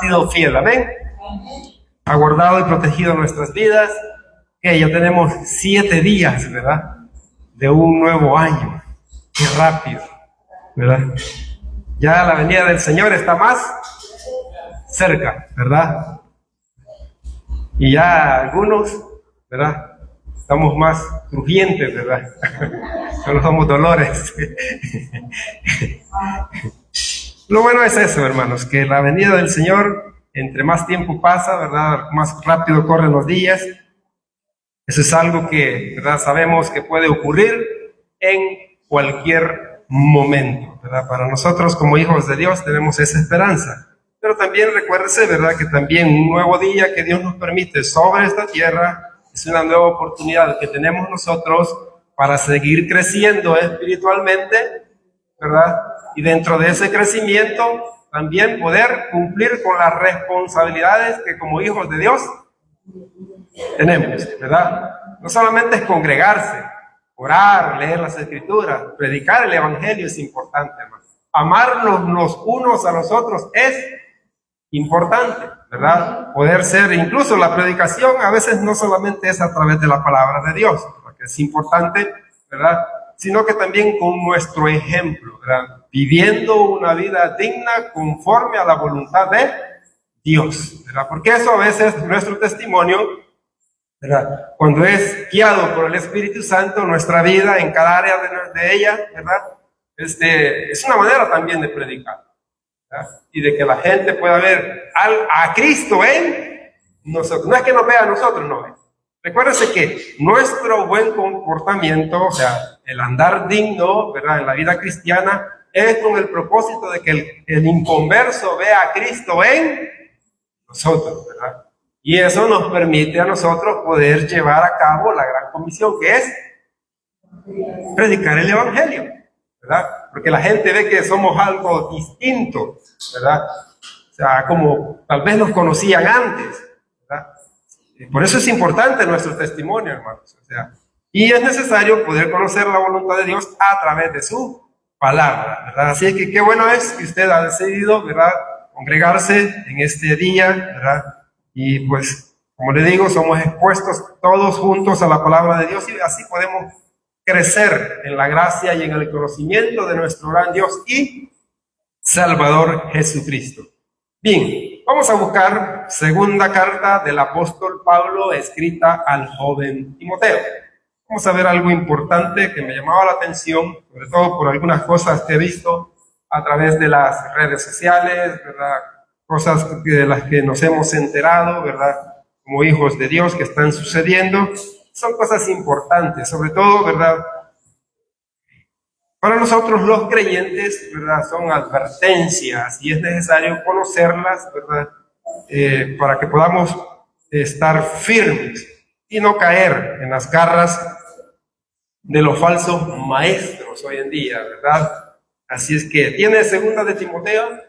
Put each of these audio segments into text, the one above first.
sido fiel, amén. Ha guardado y protegido nuestras vidas. Que ya tenemos 7 días, ¿verdad? De un nuevo año. Qué rápido, ¿verdad? Ya la venida del Señor está más cerca, ¿verdad? Y ya algunos, ¿verdad? Estamos más crujientes, ¿verdad? Solo somos dolores. Lo bueno es eso, hermanos, que la venida del Señor, entre más tiempo pasa, ¿verdad? Más rápido corren los días. Eso es algo que, ¿verdad? Sabemos que puede ocurrir en cualquier momento, ¿verdad? Para nosotros como hijos de Dios tenemos esa esperanza. Pero también recuérdese, ¿verdad? Que también un nuevo día que Dios nos permite sobre esta tierra es una nueva oportunidad que tenemos nosotros para seguir creciendo espiritualmente, ¿verdad? Y dentro de ese crecimiento también poder cumplir con las responsabilidades que como hijos de Dios tenemos, ¿verdad? No solamente es congregarse, orar, leer las escrituras, predicar el evangelio es importante, hermano. Amarnos los unos a los otros es importante, ¿verdad? Poder ser, incluso la predicación a veces no solamente es a través de la palabra de Dios, porque es importante, ¿verdad? Sino que también con nuestro ejemplo, ¿verdad? Viviendo una vida digna conforme a la voluntad de Dios, ¿verdad? Porque eso a veces nuestro testimonio, ¿verdad? Cuando es guiado por el Espíritu Santo, nuestra vida en cada área de ella, ¿verdad? Es una manera también de predicar, ¿verdad? Y de que la gente pueda ver a Cristo en nosotros. No es que nos vea a nosotros, no. Recuérdense que nuestro buen comportamiento, o sea, el andar digno, ¿verdad? En la vida cristiana, es con el propósito de que el inconverso vea a Cristo en nosotros, ¿verdad? Y eso nos permite a nosotros poder llevar a cabo la gran comisión que es predicar el evangelio, ¿verdad? Porque la gente ve que somos algo distinto, ¿verdad? O sea, como tal vez nos conocían antes, ¿verdad? Y por eso es importante nuestro testimonio, hermanos. O sea, y es necesario poder conocer la voluntad de Dios a través de su palabra, ¿verdad? Así es que qué bueno es que usted ha decidido, ¿verdad? Congregarse en este día, ¿verdad? Y pues, como le digo, somos expuestos todos juntos a la palabra de Dios y así podemos crecer en la gracia y en el conocimiento de nuestro gran Dios y Salvador Jesucristo. Bien, vamos a buscar segunda carta del apóstol Pablo escrita al joven Timoteo. Vamos a ver algo importante que me llamaba la atención, sobre todo por algunas cosas que he visto a través de las redes sociales, ¿verdad? Cosas de las que nos hemos enterado, ¿verdad? Como hijos de Dios que están sucediendo. Son cosas importantes, sobre todo, ¿verdad? Para nosotros los creyentes, ¿verdad? Son advertencias y es necesario conocerlas, ¿verdad? Para que podamos estar firmes y no caer en las garras de los falsos maestros hoy en día, ¿verdad? Así es que tiene segunda de Timoteo,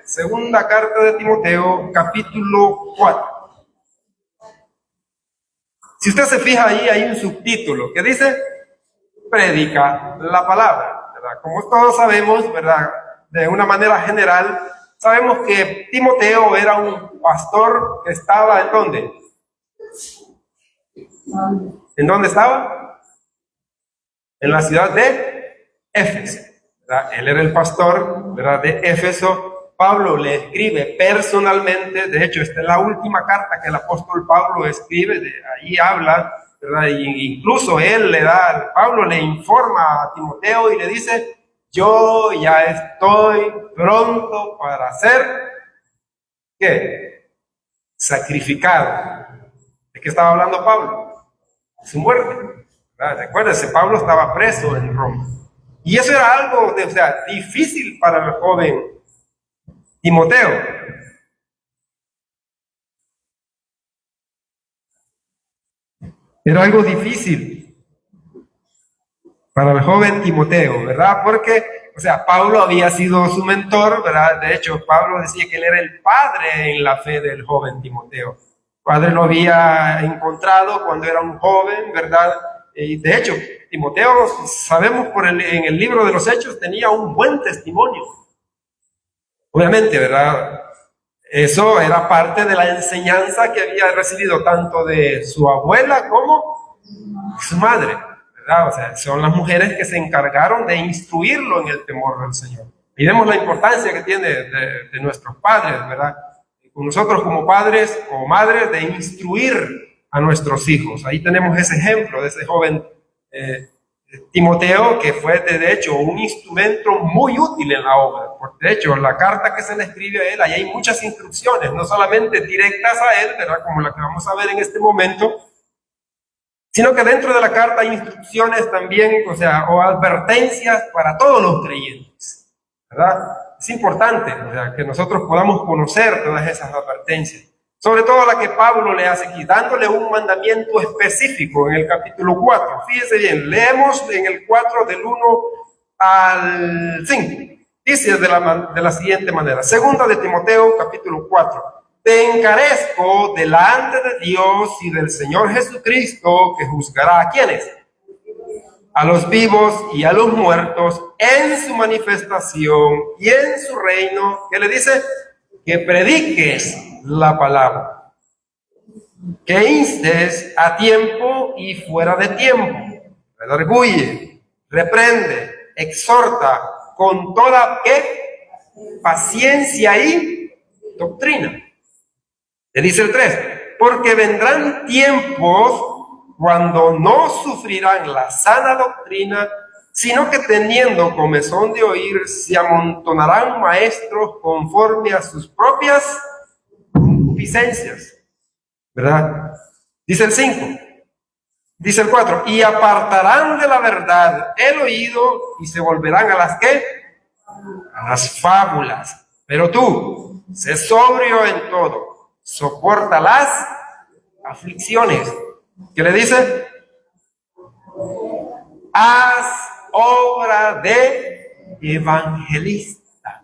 segunda carta de Timoteo, capítulo 4. Si usted se fija ahí, hay un subtítulo que dice, predica la palabra, ¿verdad? Como todos sabemos, ¿verdad? De una manera general, sabemos que Timoteo era un pastor que estaba ¿en dónde? ¿En dónde estaba? En la ciudad de Éfeso, ¿verdad? Él era el pastor, ¿verdad? De Éfeso. Pablo le escribe personalmente, de hecho, esta es la última carta que el apóstol Pablo escribe, de ahí habla, ¿verdad? Y incluso Pablo le informa a Timoteo y le dice, yo ya estoy pronto para ser, ¿qué? Sacrificado. ¿De qué estaba hablando Pablo? De su muerte, ¿verdad? Recuérdense, Pablo estaba preso en Roma. Y eso era algo difícil para el joven Timoteo. Era algo difícil para el joven Timoteo, ¿verdad? Porque, Pablo había sido su mentor, ¿verdad? De hecho, Pablo decía que él era el padre en la fe del joven Timoteo. Padre lo había encontrado cuando era un joven, ¿verdad? Y de hecho, Timoteo, sabemos en el libro de los Hechos, tenía un buen testimonio. Obviamente, ¿verdad? Eso era parte de la enseñanza que había recibido tanto de su abuela como de su madre, ¿verdad? O sea, son las mujeres que se encargaron de instruirlo en el temor del Señor. Y vemos la importancia que tiene de nuestros padres, ¿verdad? Nosotros como padres o madres de instruir a nuestros hijos. Ahí tenemos ese ejemplo de ese joven Timoteo, que fue de hecho un instrumento muy útil en la obra. De hecho, la carta que se le escribe a él, ahí hay muchas instrucciones, no solamente directas a él, ¿verdad? Como la que vamos a ver en este momento, sino que dentro de la carta hay instrucciones también, o sea, o advertencias para todos los creyentes, ¿verdad? Es importante, o sea, que nosotros podamos conocer todas esas advertencias. Sobre todo la que Pablo le hace aquí, dándole un mandamiento específico en el capítulo 4. Fíjese bien, leemos en el 4 del 1 al 5. Dice de la siguiente manera: Segunda de Timoteo, capítulo 4. Te encarezco delante de Dios y del Señor Jesucristo, que juzgará a quienes, a los vivos y a los muertos, en su manifestación y en su reino. ¿Qué le dice? Que prediques la palabra, que instes a tiempo y fuera de tiempo, redarguye, reprende, exhorta con toda paciencia y doctrina. Le dice el 3, porque vendrán tiempos cuando no sufrirán la sana doctrina, sino que teniendo comezón de oír, se amontonarán maestros conforme a sus propias concupiscencias, ¿verdad? Dice el 5, dice el 4, y apartarán de la verdad el oído y se volverán a las ¿qué? A las fábulas. Pero tú, sé sobrio en todo, soporta las aflicciones. ¿Qué le dice? Haz obra de evangelista.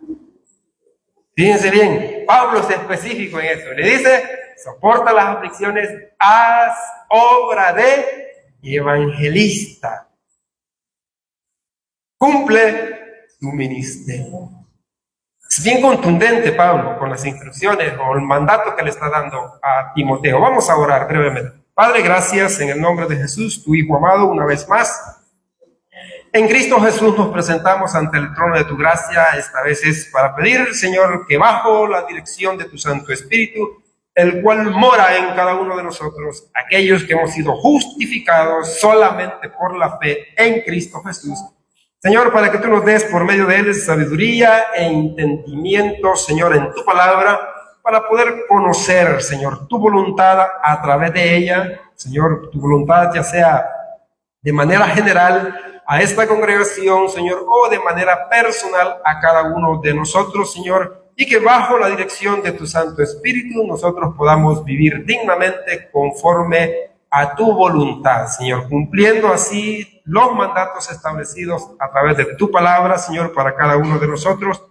Fíjense bien, Pablo es específico en eso. Le dice, soporta las aflicciones, haz obra de evangelista. Cumple tu ministerio. Es bien contundente Pablo con las instrucciones o el mandato que le está dando a Timoteo. Vamos a orar brevemente. Padre, gracias en el nombre de Jesús, tu Hijo amado, una vez más. En Cristo Jesús nos presentamos ante el trono de tu gracia. Esta vez es para pedir, Señor, que bajo la dirección de tu Santo Espíritu, el cual mora en cada uno de nosotros, aquellos que hemos sido justificados solamente por la fe en Cristo Jesús, Señor, para que tú nos des por medio de él sabiduría e entendimiento, Señor, en tu palabra, para poder conocer, Señor, tu voluntad a través de ella, Señor, tu voluntad ya sea de manera general a esta congregación, Señor, o de manera personal a cada uno de nosotros, Señor, y que bajo la dirección de tu Santo Espíritu nosotros podamos vivir dignamente conforme a tu voluntad, Señor, cumpliendo así los mandatos establecidos a través de tu palabra, Señor, para cada uno de nosotros.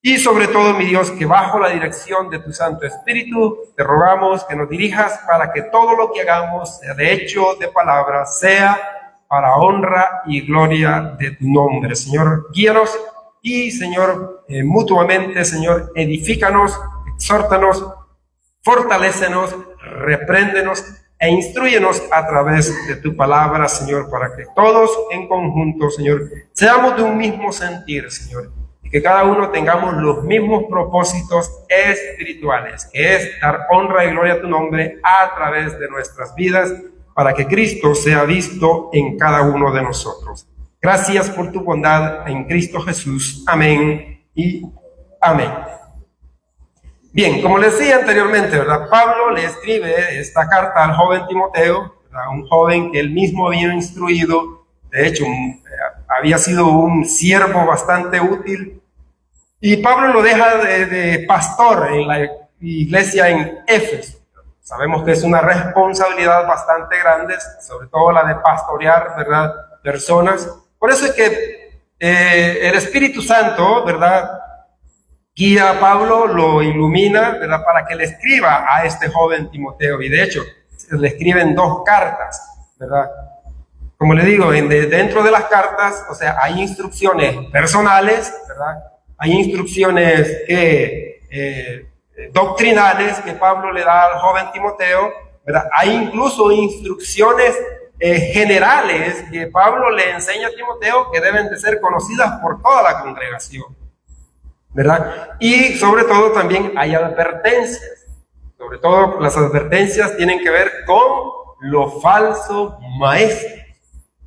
Y sobre todo, mi Dios, que bajo la dirección de tu Santo Espíritu te rogamos que nos dirijas para que todo lo que hagamos, sea de hecho, de palabra, sea para honra y gloria de tu nombre. Señor, guíanos y, Señor, mutuamente, Señor, edifícanos, exhórtanos, fortalécenos, repréndenos e instruyenos a través de tu palabra, Señor, para que todos en conjunto, Señor, seamos de un mismo sentir, Señor, y que cada uno tengamos los mismos propósitos espirituales, que es dar honra y gloria a tu nombre a través de nuestras vidas, para que Cristo sea visto en cada uno de nosotros. Gracias por tu bondad en Cristo Jesús. Amén y amén. Bien, como les decía anteriormente, ¿verdad? Pablo le escribe esta carta al joven Timoteo, ¿verdad? Un joven que él mismo había instruido, de hecho, había sido un siervo bastante útil, y Pablo lo deja de pastor en la iglesia en Éfeso. Sabemos que es una responsabilidad bastante grande, sobre todo la de pastorear, ¿verdad?, personas. Por eso es que el Espíritu Santo, ¿verdad?, guía a Pablo, lo ilumina, ¿verdad?, para que le escriba a este joven Timoteo. Y de hecho, le escriben 2 cartas, ¿verdad? Como le digo, dentro de las cartas, o sea, hay instrucciones personales, ¿verdad? Hay instrucciones que doctrinales que Pablo le da al joven Timoteo, ¿verdad? Hay incluso instrucciones generales que Pablo le enseña a Timoteo que deben de ser conocidas por toda la congregación, ¿verdad? Y sobre todo también hay advertencias. Sobre todo las advertencias tienen que ver con los falsos maestros.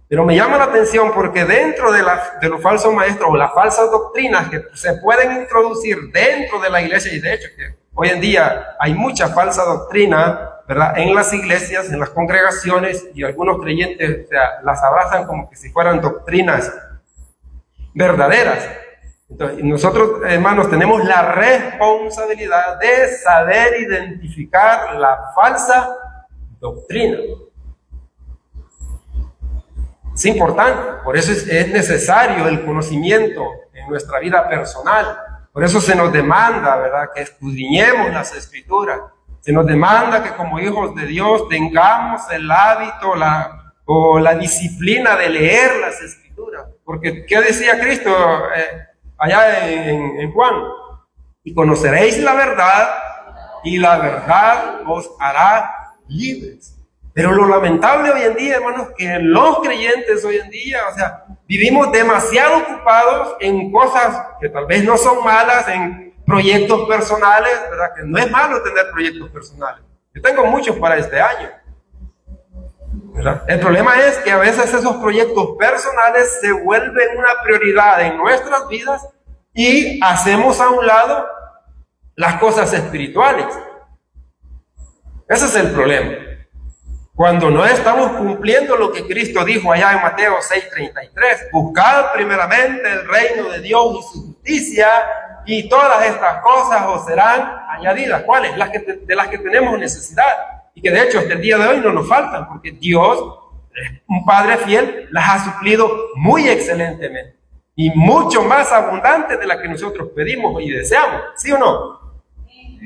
Pero me llama la atención porque dentro de los falsos maestros o las falsas doctrinas que se pueden introducir dentro de la iglesia, y de hecho que hoy en día hay mucha falsa doctrina, ¿verdad?, en las iglesias, en las congregaciones, y algunos creyentes, o sea, las abrazan como que si fueran doctrinas verdaderas. Entonces, nosotros, hermanos, tenemos la responsabilidad de saber identificar la falsa doctrina. Es importante, por eso es necesario el conocimiento en nuestra vida personal. Por eso se nos demanda, ¿verdad?, que escudriñemos las Escrituras. Se nos demanda que como hijos de Dios tengamos el hábito o la disciplina de leer las Escrituras. Porque, ¿qué decía Cristo allá en Juan? Y conoceréis la verdad, y la verdad os hará libres. Pero lo lamentable hoy en día, hermanos, que los creyentes hoy en día, o sea, vivimos demasiado ocupados en cosas que tal vez no son malas, en proyectos personales, ¿verdad? Que no es malo tener proyectos personales. Yo tengo muchos para este año, ¿verdad? El problema es que a veces esos proyectos personales se vuelven una prioridad en nuestras vidas y hacemos a un lado las cosas espirituales. Ese es el problema. Cuando no estamos cumpliendo lo que Cristo dijo allá en Mateo 6:33, buscad primeramente el reino de Dios y su justicia, y todas estas cosas os serán añadidas. ¿Cuáles? De las que tenemos necesidad, y que de hecho hasta el día de hoy no nos faltan, porque Dios, un Padre fiel, las ha suplido muy excelentemente, y mucho más abundante de la que nosotros pedimos y deseamos. ¿Sí o no?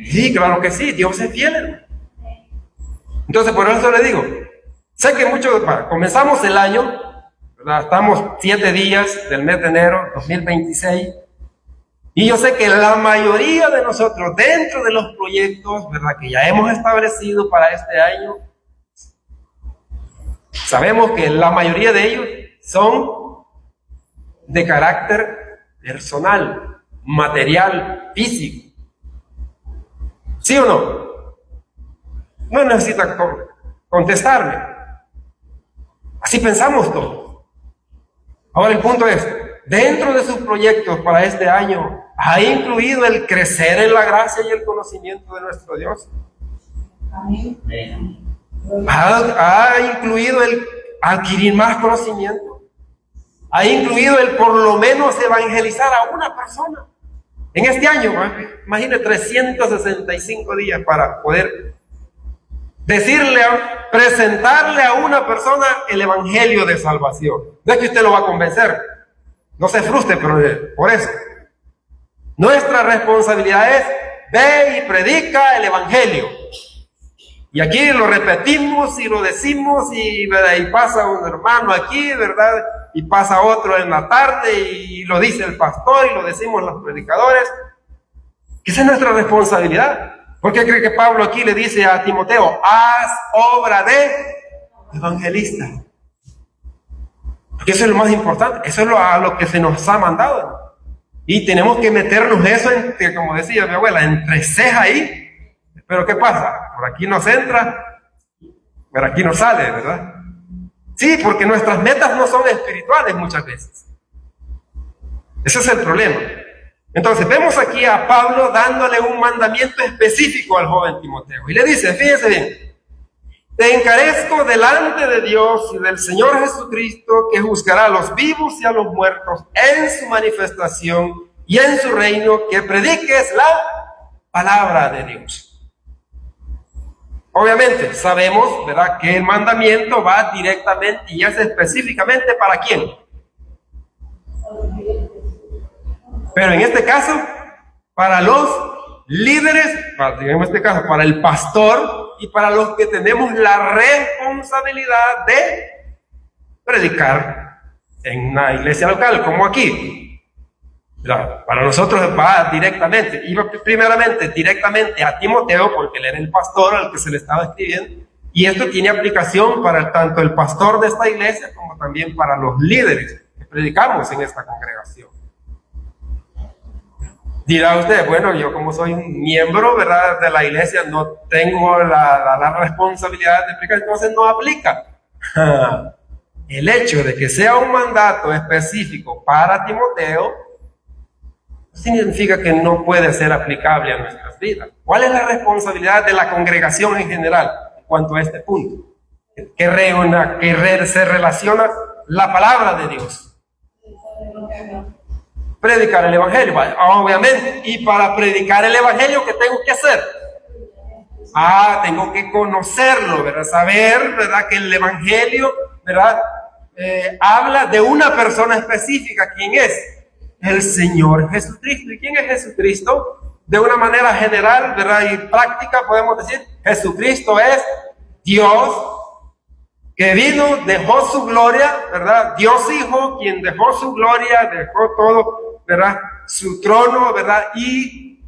Sí, claro que sí, Dios es fiel, hermano. Entonces, por eso le digo, sé que comenzamos el año, ¿verdad? Estamos 7 días del mes de enero 2026, y yo sé que la mayoría de nosotros, dentro de los proyectos, ¿verdad?, que ya hemos establecido para este año, sabemos que la mayoría de ellos son de carácter personal, material, físico. ¿Sí o no? No necesita contestarme. Así pensamos todos. Ahora el punto es, dentro de sus proyectos para este año, ¿ha incluido el crecer en la gracia y el conocimiento de nuestro Dios? ¿Ha incluido el adquirir más conocimiento? ¿Ha incluido el por lo menos evangelizar a una persona? En este año, imagine 365 días para poder presentarle a una persona el evangelio de salvación. No es que usted lo va a convencer, no se frustre, pero por eso. Nuestra responsabilidad es: ve y predica el evangelio. Y aquí lo repetimos y lo decimos, y pasa un hermano aquí, ¿verdad? Y pasa otro en la tarde, y lo dice el pastor, y lo decimos los predicadores. Esa es nuestra responsabilidad. ¿Por qué cree que Pablo aquí le dice a Timoteo: haz obra de evangelista? Porque eso es lo más importante, eso es a lo que se nos ha mandado. Y tenemos que meternos eso, como decía mi abuela, entre ceja ahí. Pero ¿qué pasa? Por aquí nos entra, por aquí nos sale, ¿verdad? Sí, porque nuestras metas no son espirituales muchas veces. Ese es el problema. Entonces vemos aquí a Pablo dándole un mandamiento específico al joven Timoteo. Y le dice, fíjense bien: te encarezco delante de Dios y del Señor Jesucristo, que juzgará a los vivos y a los muertos en su manifestación y en su reino, que prediques la palabra de Dios. Obviamente sabemos, ¿verdad?, que el mandamiento va directamente y es específicamente ¿para quién? Pero en este caso, para los líderes, en este caso, para el pastor y para los que tenemos la responsabilidad de predicar en una iglesia local, como aquí. ¿verdad? Para nosotros va directamente, iba primeramente directamente a Timoteo, porque él era el pastor al que se le estaba escribiendo, y esto tiene aplicación para tanto el pastor de esta iglesia como también para los líderes que predicamos en esta congregación. Dirá usted, bueno, yo como soy un miembro, ¿verdad?, de la iglesia, no tengo la responsabilidad de predicar, entonces no aplica. El hecho de que sea un mandato específico para Timoteo significa que no puede ser aplicable a nuestras vidas. ¿Cuál es la responsabilidad de la congregación en general en cuanto a este punto? Que se relaciona la palabra de Dios. Predicar el evangelio, obviamente. Y para predicar el evangelio, ¿qué tengo que hacer? Tengo que conocerlo, ¿verdad? Saber, ¿verdad?, que el evangelio, ¿verdad?, habla de una persona específica. ¿Quién es? El Señor Jesucristo. ¿Y quién es Jesucristo? De una manera general, ¿verdad?, y práctica, podemos decir, Jesucristo es Dios que vino, dejó su gloria, ¿verdad? Dios Hijo, quien dejó su gloria, dejó todo, ¿verdad?, su trono, ¿verdad?, y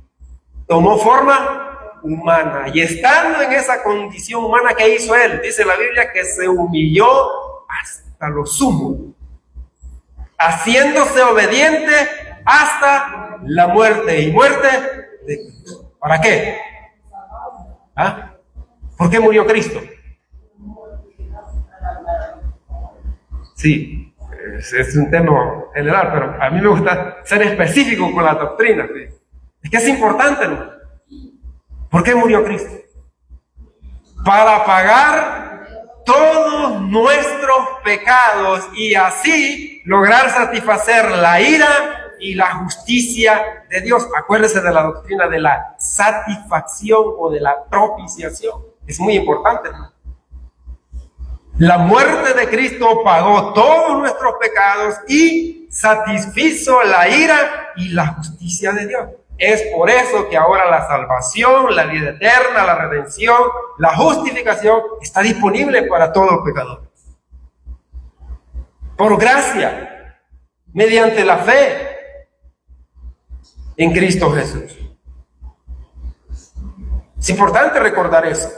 tomó forma humana. Y estando en esa condición humana, ¿qué hizo Él? Dice la Biblia que se humilló hasta lo sumo, haciéndose obediente hasta la muerte. ¿Y muerte de Cristo? ¿Para qué? ¿Por qué murió Cristo? Sí, es un tema general, pero a mí me gusta ser específico con la doctrina. ¿Sí? Es que es importante, ¿no? ¿Por qué murió Cristo? Para pagar todos nuestros pecados y así lograr satisfacer la ira y la justicia de Dios. Acuérdese de la doctrina de la satisfacción o de la propiciación. Es muy importante, ¿no? La muerte de Cristo pagó todos nuestros pecados y satisfizo la ira y la justicia de Dios. Es por eso que ahora la salvación, la vida eterna, la redención, la justificación está disponible para todos los pecadores. Por gracia, mediante la fe en Cristo Jesús. Es importante recordar eso.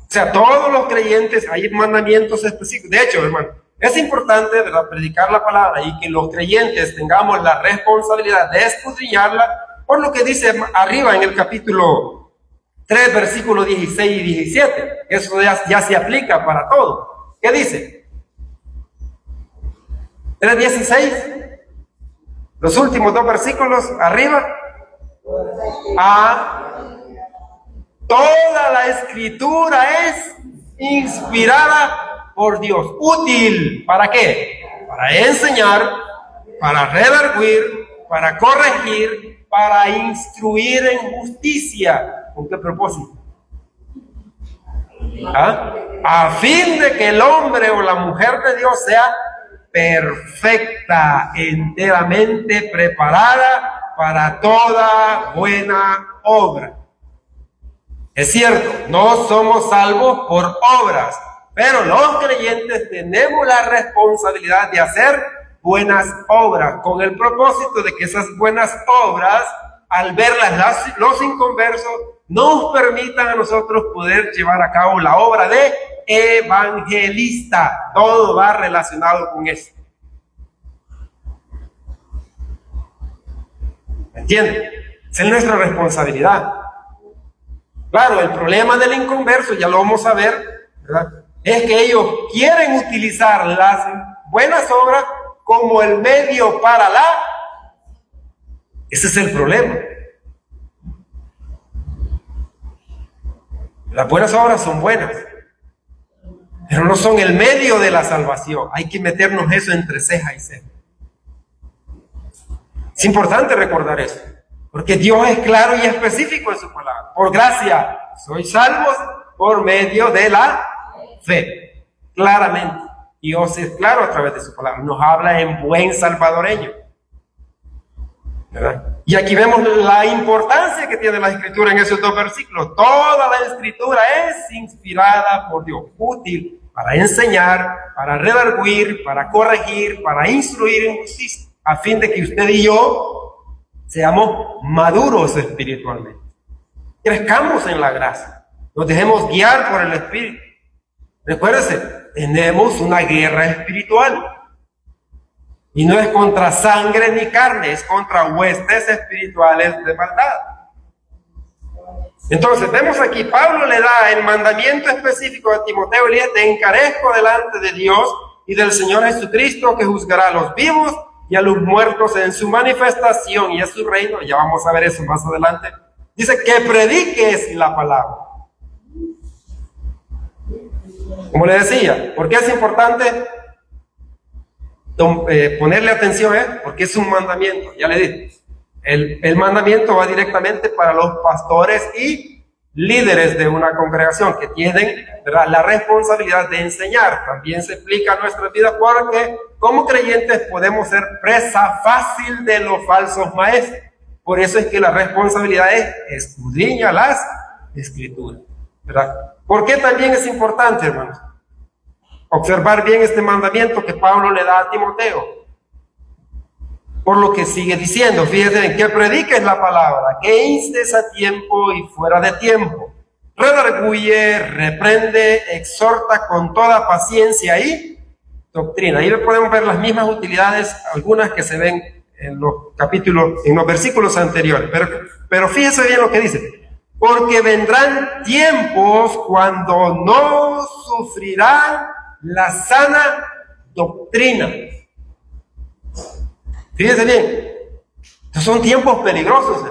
O sea, todos los creyentes, hay mandamientos específicos. De hecho, hermano, es importante, ¿verdad?, predicar la palabra y que los creyentes tengamos la responsabilidad de escudriñarla, por lo que dice arriba en el capítulo 3, versículos 16 y 17. Eso ya se aplica para todo. ¿Qué dice? 3:16. Los últimos dos versículos arriba. Toda la escritura es inspirada por Dios. Útil. ¿Para qué? Para enseñar, para redarguir, para corregir, para instruir en justicia. ¿Con qué propósito? A fin de que el hombre o la mujer de Dios sea perfecta, enteramente preparada para toda buena obra. Es cierto, no somos salvos por obras, pero los creyentes tenemos la responsabilidad de hacer buenas obras, con el propósito de que esas buenas obras, al verlas los inconversos, nos permitan a nosotros poder llevar a cabo la obra de evangelista. Todo va relacionado con eso. ¿Entienden? Esa es nuestra responsabilidad. Claro, el problema del inconverso, ya lo vamos a ver, ¿verdad?, es que ellos quieren utilizar las buenas obras como el medio para la... Ese es el problema. Las buenas obras son buenas, pero no son el medio de la salvación. Hay que meternos eso entre ceja y ceja. Es importante recordar eso, porque Dios es claro y específico en su palabra. Por gracia sois salvos por medio de la fe. Claramente, Dios es claro a través de su palabra. Nos habla en buen salvadoreño, ¿verdad? Y aquí vemos la importancia que tiene la escritura en esos dos versículos. Toda la escritura es inspirada por Dios, útil para enseñar, para redarguir, para corregir, para instruir en justicia. a fin de que usted y yo seamos maduros espiritualmente. Crezcamos en la gracia. Nos dejemos guiar por el Espíritu. Recuérdense, tenemos una guerra espiritual. Y no es contra sangre ni carne, es contra huestes espirituales de maldad. Entonces, vemos aquí, Pablo le da el mandamiento específico a Timoteo y le dice: te encarezco delante de Dios y del Señor Jesucristo, que juzgará a los vivos y a los muertos en su manifestación y a su reino. Ya vamos a ver eso más adelante. Dice que prediques la palabra. Como le decía, ¿por qué es importante ponerle atención? Porque es un mandamiento, ya le dije. El mandamiento va directamente para los pastores y líderes de una congregación que tienen, ¿verdad?, la responsabilidad de enseñar. También se aplica a nuestra vida porque como creyentes podemos ser presa fácil de los falsos maestros. Por eso es que la responsabilidad es escudriñar las Escrituras, ¿verdad? ¿Por qué también es importante, hermanos, observar bien este mandamiento que Pablo le da a Timoteo? Por lo que sigue diciendo, fíjense, en que prediques la palabra, que instes a tiempo y fuera de tiempo, redarguye, reprende, exhorta con toda paciencia y doctrina. Ahí podemos ver las mismas utilidades, algunas que se ven en los capítulos, en los versículos anteriores, pero fíjense bien lo que dice: porque vendrán tiempos cuando no sufrirán la sana doctrina. Fíjense bien, estos son tiempos peligrosos,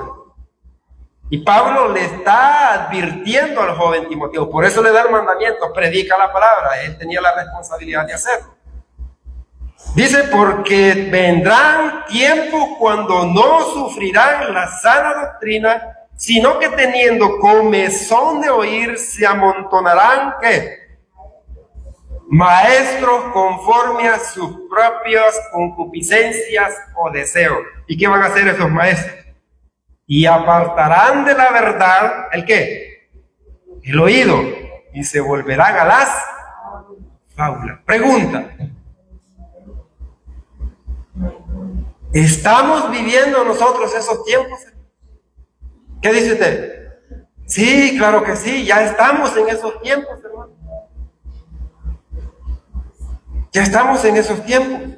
y Pablo le está advirtiendo al joven Timoteo. Por eso le da el mandamiento: predica la palabra. Él tenía la responsabilidad de hacerlo. Dice: porque vendrán tiempos cuando no sufrirán la sana doctrina, sino que teniendo comezón de oír, se amontonarán, ¿qué? Maestros conforme a sus propias concupiscencias o deseos. ¿Y qué van a hacer esos maestros? Y apartarán de la verdad, ¿el qué? El oído, y se volverán a las fábulas. Pregunta: ¿estamos viviendo nosotros esos tiempos? ¿Qué dice usted? Sí, claro que sí, ya estamos en esos tiempos, hermano. Ya estamos en esos tiempos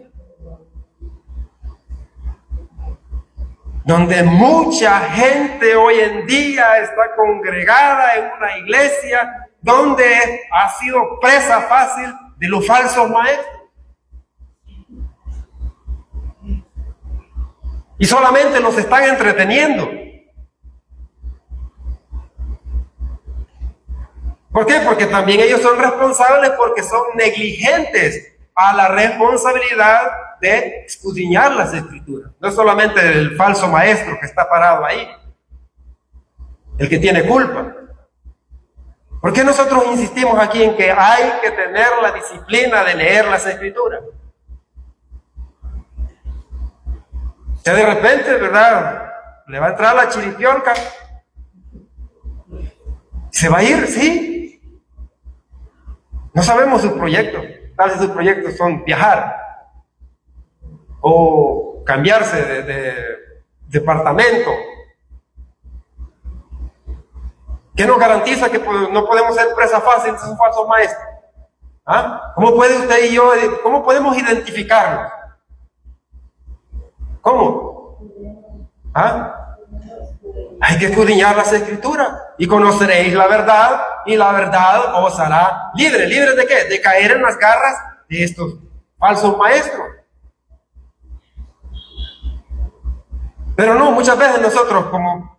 donde mucha gente hoy en día está congregada en una iglesia donde ha sido presa fácil de los falsos maestros. Y solamente los están entreteniendo. ¿Por qué? Porque también ellos son responsables, porque son negligentes a la responsabilidad de escudriñar las Escrituras. No es solamente el falso maestro que está parado ahí el que tiene culpa. ¿Por qué nosotros insistimos aquí en que hay que tener la disciplina de leer las Escrituras? Que de repente, ¿verdad?, le va a entrar la chiripiorca, se va a ir, sí. No sabemos sus proyectos. Tal vez sus proyectos son viajar o cambiarse de departamento. ¿Qué nos garantiza que no podemos ser presa fácil de esos falsos maestros? ¿Ah? ¿Cómo puede usted y yo, cómo podemos identificarlos? ¿Cómo? ¿Ah? Hay que escudriñar las Escrituras y conoceréis la verdad, y la verdad os hará libre. ¿Libre de qué? De caer en las garras de estos falsos maestros. Pero no, muchas veces nosotros, como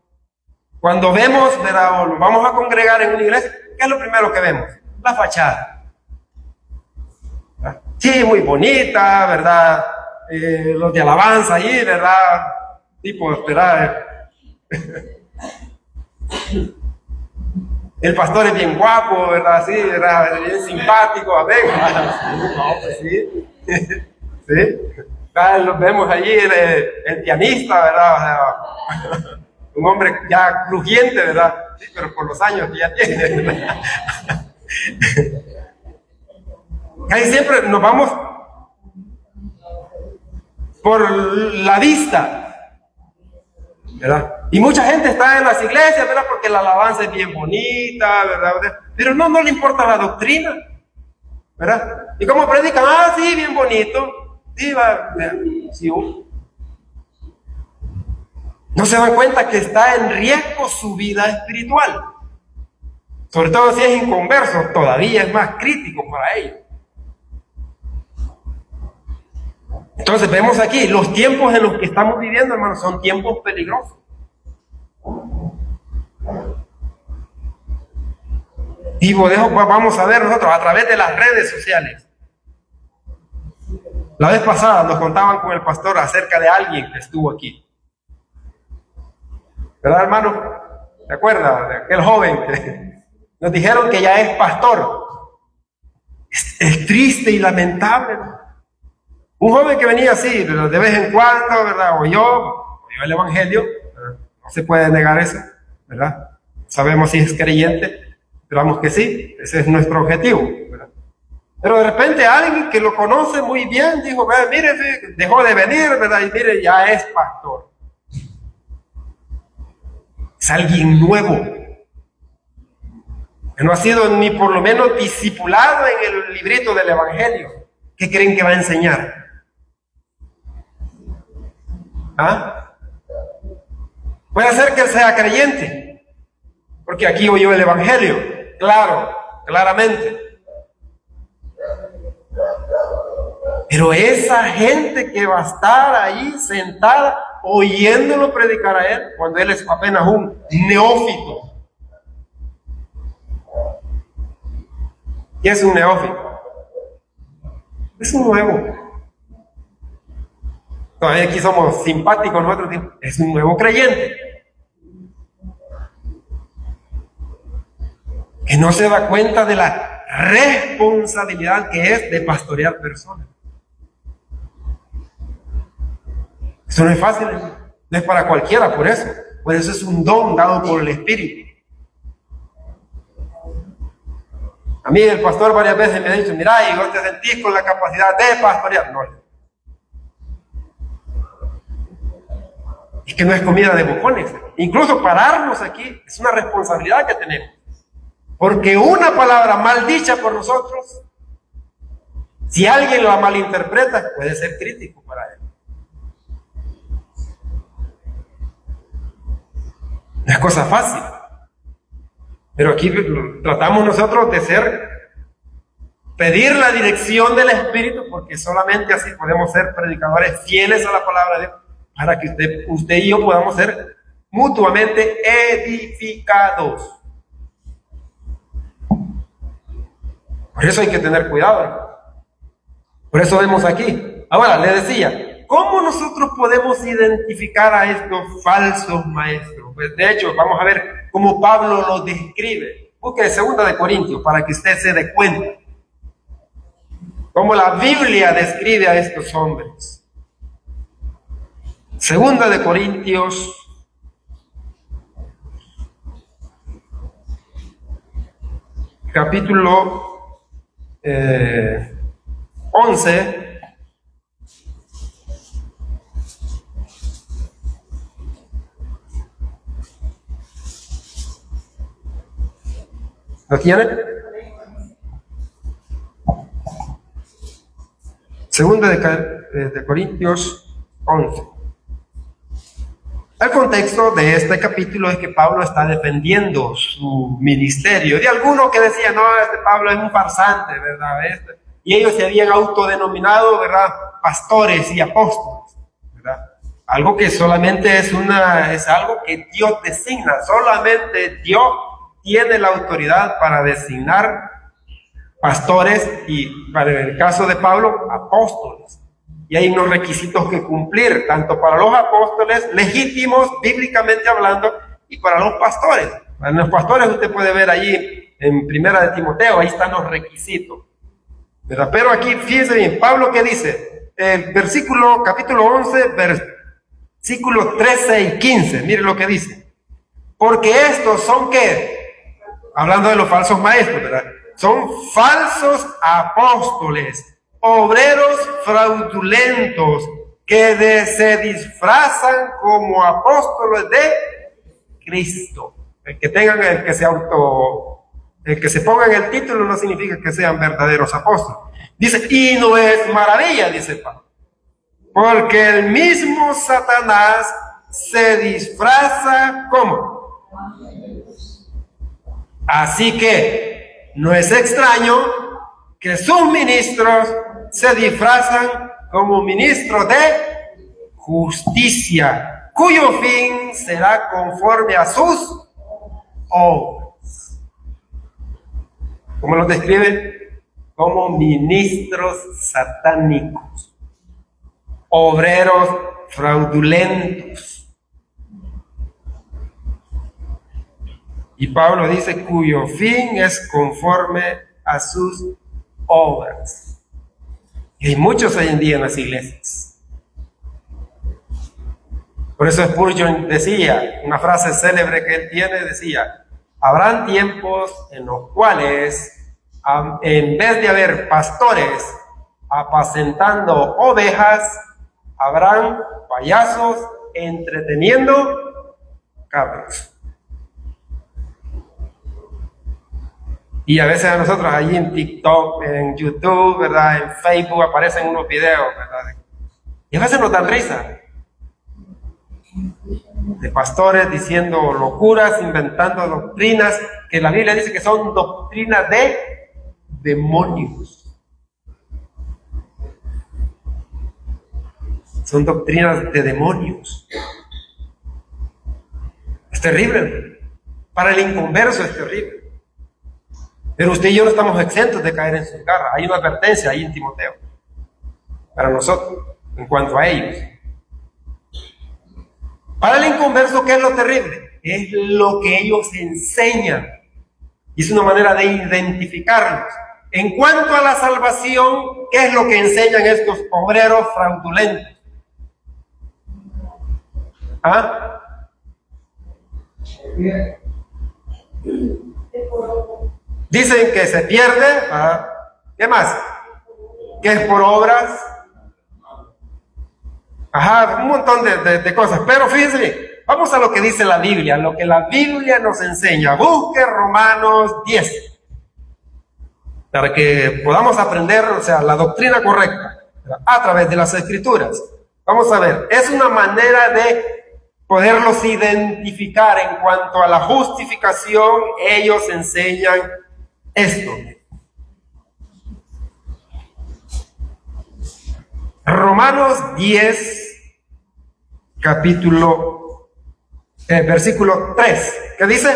cuando vemos, ¿verdad?, o nos vamos a congregar en una iglesia, ¿qué es lo primero que vemos? La fachada. ¿Ah? Sí, muy bonita, ¿verdad? Los de alabanza ahí, ¿verdad? Tipo, ¿verdad? El pastor es bien guapo, ¿verdad? Sí, ¿verdad? Bien simpático, a ver. No, pues sí. Sí. Los vemos allí, el pianista, ¿verdad? O sea, un hombre ya crujiente, ¿verdad? Sí, pero por los años que ya tiene, ¿verdad? Casi siempre nos vamos por la vista, ¿verdad? Y mucha gente está en las iglesias, ¿verdad? Porque la alabanza es bien bonita, ¿verdad? Pero no le importa la doctrina, ¿verdad? Y como predican, sí, bien bonito, sí, sí. No se dan cuenta que está en riesgo su vida espiritual. Sobre todo si es inconverso, todavía es más crítico para ellos. Entonces vemos aquí, los tiempos en los que estamos viviendo, hermanos, son tiempos peligrosos. Y vamos a ver nosotros a través de las redes sociales. La vez pasada nos contaban con el pastor acerca de alguien que estuvo aquí. ¿Verdad, hermano? ¿Se acuerda de aquel joven que nos dijeron que ya es pastor? Es triste y lamentable, ¿no? Un joven que venía así, de vez en cuando, ¿verdad? Oyó el evangelio, ¿verdad? No se puede negar eso, ¿verdad? Sabemos si es creyente, esperamos que sí, ese es nuestro objetivo, ¿verdad? Pero de repente alguien que lo conoce muy bien dijo, mire, dejó de venir, ¿verdad? Y mire, ya es pastor. Es alguien nuevo, que no ha sido ni por lo menos discipulado en el librito del evangelio. ¿Qué creen que va a enseñar? Puede ser que sea creyente, porque aquí oyó el evangelio, claramente. Pero esa gente que va a estar ahí sentada oyéndolo predicar a él, cuando él es apenas un neófito. ¿Qué es un neófito? Es un nuevo. Todavía aquí somos simpáticos nosotros, es un nuevo creyente que no se da cuenta de la responsabilidad que es de pastorear personas. Eso no es fácil, no es para cualquiera, por eso es un don dado por el Espíritu. A mí el pastor varias veces me ha dicho, mira, y vos te sentís con la capacidad de pastorear. No. Es que no es comida de bocones. Incluso pararnos aquí es una responsabilidad que tenemos. Porque una palabra mal dicha por nosotros, si alguien la malinterpreta, puede ser crítico para él. No es cosa fácil. Pero aquí tratamos nosotros de pedir la dirección del Espíritu, porque solamente así podemos ser predicadores fieles a la palabra de Dios, para que usted y yo podamos ser mutuamente edificados. Por eso hay que tener cuidado, ¿no? Por eso vemos aquí. Ahora, le decía, ¿cómo nosotros podemos identificar a estos falsos maestros? Pues de hecho, vamos a ver cómo Pablo los describe. Busque 2 Corintios para que usted se dé cuenta cómo la Biblia describe a estos hombres. 2 Corintios capítulo 11. ¿Lo tiene? 2 de Corintios 11. El contexto de este capítulo es que Pablo está defendiendo su ministerio. De algunos que decían, no, Pablo es un farsante, ¿verdad? Y ellos se habían autodenominado, ¿verdad?, pastores y apóstoles, ¿verdad? Algo que solamente es algo que Dios designa. Solamente Dios tiene la autoridad para designar pastores y, para el caso de Pablo, apóstoles. Y hay unos requisitos que cumplir, tanto para los apóstoles legítimos, bíblicamente hablando, y para los pastores. Para los pastores usted puede ver allí en 1 de Timoteo, ahí están los requisitos, ¿verdad? Pero aquí, fíjense bien, Pablo, ¿qué dice? El capítulo 11, versículos 13 y 15, mire lo que dice. Porque estos son, ¿qué? Hablando de los falsos maestros, ¿verdad? Son falsos apóstoles, obreros fraudulentos, se disfrazan como apóstoles de Cristo. El que se pongan el título no significa que sean verdaderos apóstoles. Dice, y no es maravilla, dice Pablo, porque el mismo Satanás se disfraza como. Así que no es extraño que sus ministros se disfrazan como ministros de justicia, cuyo fin será conforme a sus obras. ¿Cómo los describen? Como ministros satánicos, obreros fraudulentos. Y Pablo dice cuyo fin es conforme a sus obras. Y hay muchos hoy en día en las iglesias. Por eso Spurgeon decía, una frase célebre que él tiene, decía, habrán tiempos en los cuales en vez de haber pastores apacentando ovejas, habrán payasos entreteniendo cabros. Y a veces a nosotros allí en TikTok, en YouTube, ¿verdad? En Facebook aparecen unos videos, ¿verdad? Y a veces nos dan risa. De pastores diciendo locuras, inventando doctrinas que la Biblia dice que son doctrinas de demonios. Son doctrinas de demonios. Es terrible. Para el inconverso es terrible. Pero usted y yo no estamos exentos de caer en sus garras. Hay una advertencia ahí en Timoteo para nosotros en cuanto a ellos. Para el inconverso, ¿qué es lo terrible? Es lo que ellos enseñan. Y es una manera de identificarlos. En cuanto a la salvación, ¿qué es lo que enseñan estos obreros fraudulentos? ¿Ah? Dicen que se pierde. ¿Ah? ¿Qué más? Que es por obras. Ajá, un montón de cosas. Pero fíjense, vamos a lo que dice la Biblia, lo que la Biblia nos enseña. Busque Romanos 10. Para que podamos aprender, o sea, la doctrina correcta a través de las Escrituras. Vamos a ver, es una manera de poderlos identificar en cuanto a la justificación. Ellos enseñan esto. Romanos 10, versículo 3, ¿qué dice?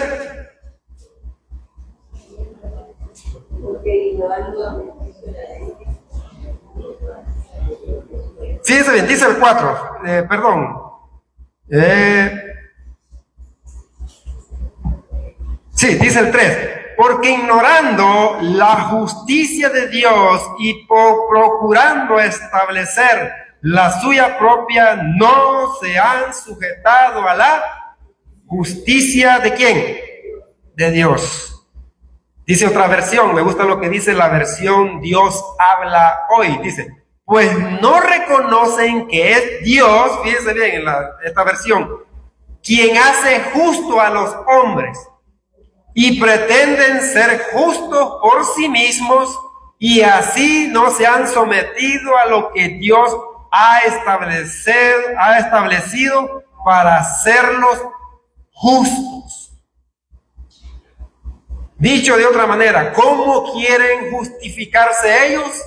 Fíjense bien, dice el 4, dice el 3, porque ignorando la justicia de Dios y procurando establecer la suya propia, no se han sujetado a la justicia ¿de quién? De Dios. Dice otra versión, me gusta lo que dice la versión Dios habla hoy, dice, pues no reconocen que es Dios, fíjense bien en esta versión, quien hace justo a los hombres, y pretenden ser justos por sí mismos, y así no se han sometido a lo que Dios ha establecido para hacerlos justos. Dicho de otra manera, ¿cómo quieren justificarse ellos?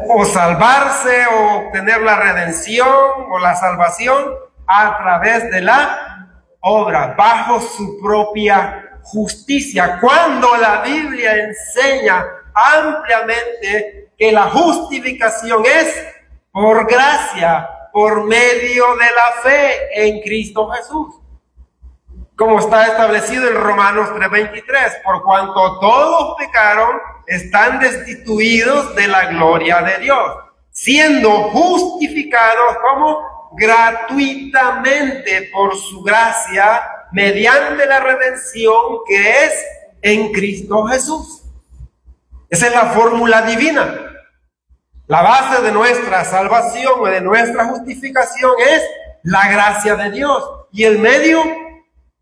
O salvarse, o obtener la redención, o la salvación a través de la obra, bajo su propia justicia. Cuando la Biblia enseña ampliamente que la justificación es por gracia, por medio de la fe en Cristo Jesús. Como está establecido en Romanos 3:23, por cuanto todos pecaron, están destituidos de la gloria de Dios, siendo justificados como gratuitamente por su gracia, mediante la redención que es en Cristo Jesús. Esa es la fórmula divina. La base de nuestra salvación o de nuestra justificación es la gracia de Dios. Y el medio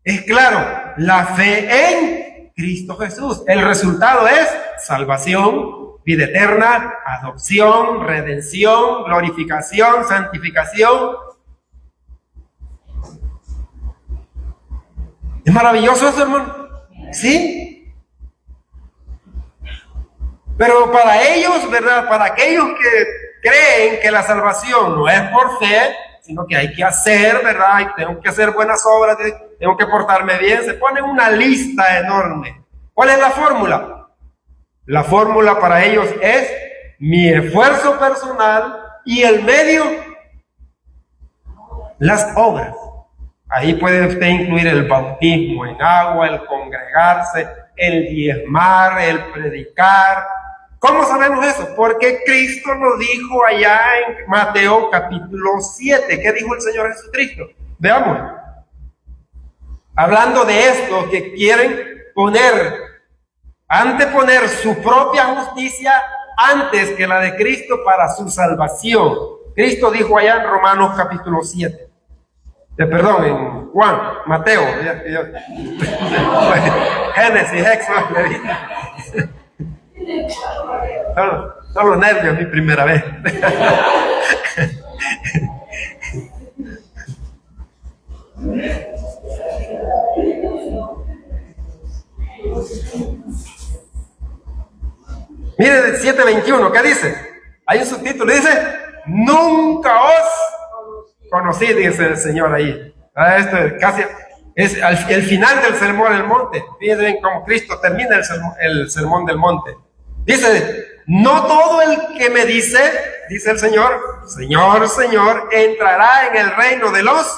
es claro, la fe en Cristo Jesús. El resultado es salvación, vida eterna, adopción, redención, glorificación, santificación. ¿Es maravilloso eso, hermano? ¿Sí? Pero para ellos, ¿verdad? Para aquellos que creen que la salvación no es por fe, sino que hay que hacer, ¿verdad? Y tengo que hacer buenas obras, tengo que portarme bien, se pone una lista enorme. ¿Cuál es la fórmula? La fórmula para ellos es mi esfuerzo personal y el medio, las obras. Ahí puede usted incluir el bautismo en agua, el congregarse, el diezmar, el predicar. ¿Cómo sabemos eso? Porque Cristo lo dijo allá en Mateo capítulo 7. ¿Qué dijo el Señor Jesucristo? Veamos. Hablando de estos que quieren anteponer su propia justicia antes que la de Cristo para su salvación. Cristo dijo allá en Romanos capítulo 7. Perdón, en Mateo. Génesis, Éxodo, Levítico. Son los nervios, mi primera vez. Mire, 7:21, ¿qué dice? Hay un subtítulo, dice, nunca os conocí, dice el Señor ahí. Esto es casi, es el final del sermón del monte. Fíjense cómo Cristo termina el sermón del monte. Dice, no todo el que me dice el Señor, Señor, Señor, entrará en el reino de los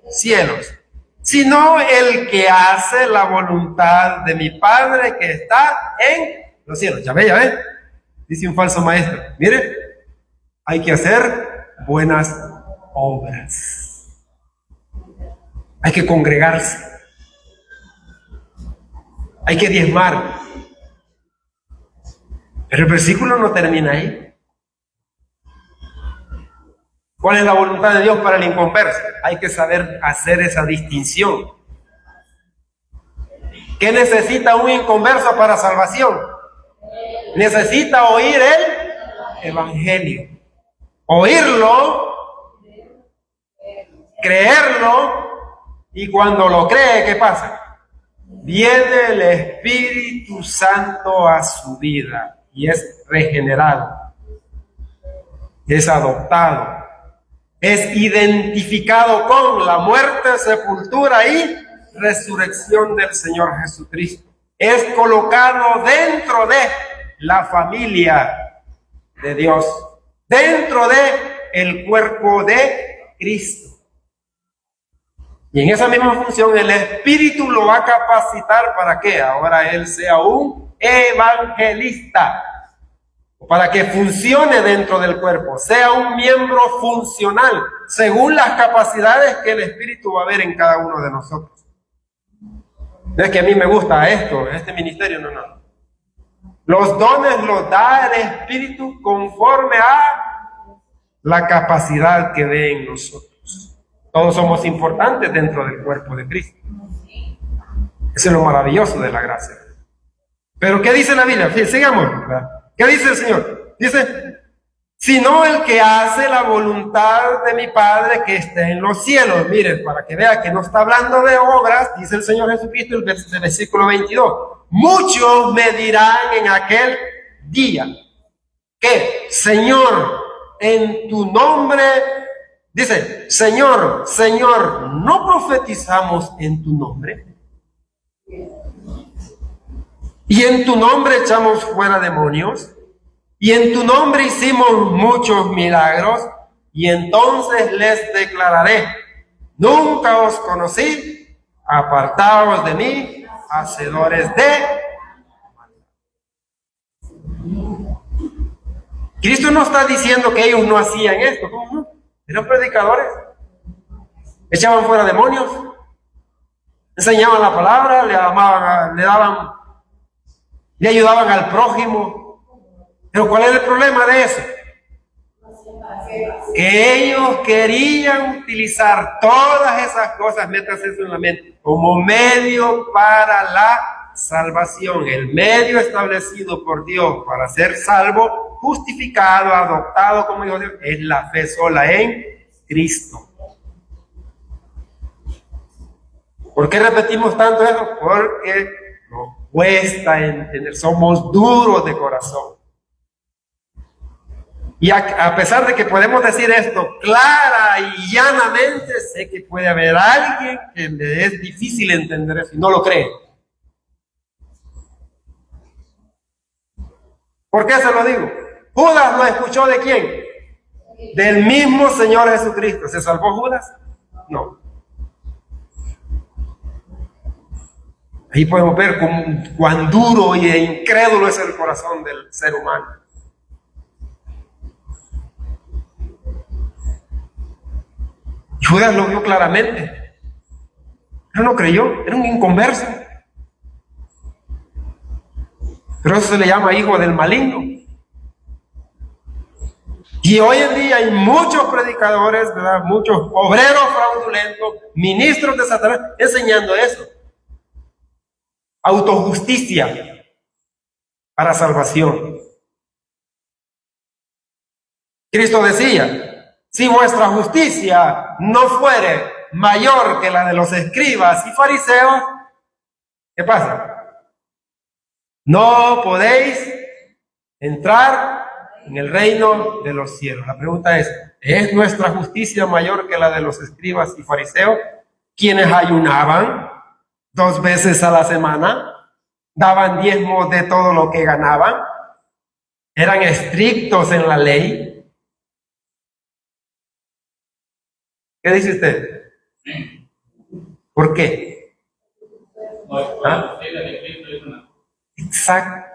cielos, sino el que hace la voluntad de mi Padre que está en los cielos. Ya ve, dice un falso maestro. Mire, hay que hacer buenas obras. Hay que congregarse. Hay que diezmar. Pero el versículo no termina ahí. ¿Cuál es la voluntad de Dios para el inconverso? Hay que saber hacer esa distinción. ¿Qué necesita un inconverso para salvación? Necesita oír el evangelio. Oírlo, creerlo, y cuando lo cree, ¿qué pasa? Viene el Espíritu Santo a su vida y es regenerado, es adoptado, es identificado con la muerte, sepultura y resurrección del Señor Jesucristo. Es colocado dentro de la familia de Dios, dentro de el cuerpo de Cristo. Y en esa misma función el Espíritu lo va a capacitar para que ahora él sea un evangelista, para que funcione dentro del cuerpo, sea un miembro funcional, según las capacidades que el Espíritu va a ver en cada uno de nosotros. No es que a mí me gusta este ministerio, no. Los dones los da el Espíritu conforme a la capacidad que ve en nosotros. Todos somos importantes dentro del cuerpo de Cristo. Eso es lo maravilloso de la gracia. Pero ¿qué dice la Biblia? Sigamos. ¿Qué dice el Señor? Dice, sino el que hace la voluntad de mi Padre que está en los cielos. Miren, para que vea que no está hablando de obras, dice el Señor Jesucristo en el versículo 22. Muchos me dirán en aquel día que, Señor, en tu nombre, dice, Señor, Señor, ¿no profetizamos en tu nombre? Y en tu nombre echamos fuera demonios, y en tu nombre hicimos muchos milagros, y entonces les declararé, nunca os conocí, apartaos de mí, hacedores de maldad. Cristo no está diciendo que ellos no hacían esto, ¿cómo no? Eran predicadores, echaban fuera demonios, enseñaban la palabra, le ayudaban al prójimo. Pero ¿cuál es el problema de eso? Que ellos querían utilizar todas esas cosas, métase eso en la mente, como medio para la salvación. El medio establecido por Dios para ser salvo, justificado, adoptado como hijo de Dios, es la fe sola en Cristo. ¿Por qué repetimos tanto eso? Porque nos cuesta entender, somos duros de corazón. Y a pesar de que podemos decir esto clara y llanamente, sé que puede haber alguien que le es difícil entender eso y no lo cree. ¿Por qué se lo digo? Judas lo escuchó ¿de quién? Del mismo Señor Jesucristo. ¿Se salvó Judas? No. Ahí podemos ver cuán duro y incrédulo es el corazón del ser humano. Judas lo vio claramente. Él no creyó, era un inconverso. Pero eso se le llama hijo del maligno. Y hoy en día hay muchos predicadores, ¿verdad? Muchos obreros fraudulentos, ministros de Satanás, enseñando eso. Autojusticia para salvación. Cristo decía, si vuestra justicia no fuere mayor que la de los escribas y fariseos, ¿qué pasa? No podéis entrar en el reino de los cielos. La pregunta ¿es nuestra justicia mayor que la de los escribas y fariseos? Quienes ayunaban 2 veces a la semana, daban diezmos de todo lo que ganaban, eran estrictos en la ley. ¿Qué dice usted? ¿Por qué? ¿Ah? Exacto.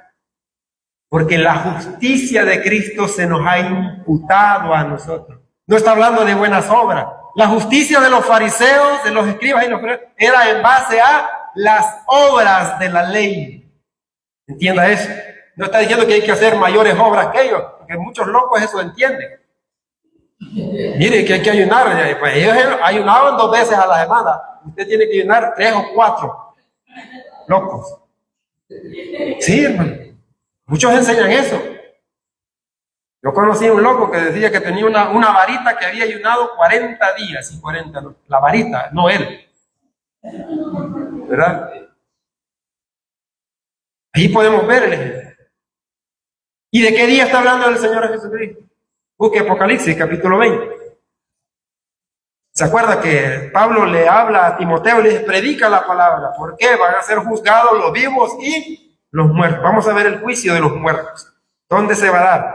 Porque la justicia de Cristo se nos ha imputado a nosotros. No está hablando de buenas obras. La justicia de los fariseos, de los escribas y los fariseos, era en base a las obras de la ley. Entienda eso. No está diciendo que hay que hacer mayores obras que ellos, porque muchos locos eso entienden. Mire que hay que ayunar. Pues ellos ayunaban 2 veces a la semana. Usted tiene que ayunar 3 o 4. Locos. Sí, hermano. Muchos enseñan eso. Yo conocí a un loco que decía que tenía una varita que había ayunado 40 días y 40 no. La varita, no él. ¿Verdad? Ahí podemos ver el ejemplo. ¿Y de qué día está hablando el Señor Jesucristo? Busque Apocalipsis, capítulo 20. ¿Se acuerda que Pablo le habla a Timoteo y le dice, predica la palabra? ¿Por qué? Van a ser juzgados los vivos y los muertos. Vamos a ver el juicio de los muertos. ¿Dónde se va a dar?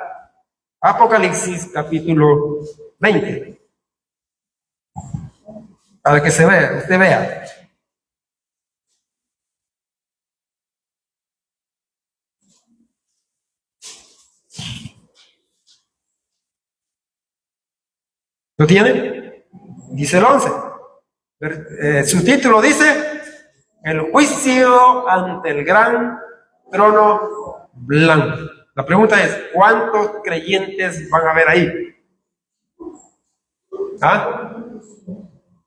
Apocalipsis, capítulo 20. Para que se vea, usted vea. ¿Lo tiene? Dice el 11. Su título dice, el juicio ante el gran trono blanco. La pregunta es, ¿cuántos creyentes van a haber ahí? ¿Ah?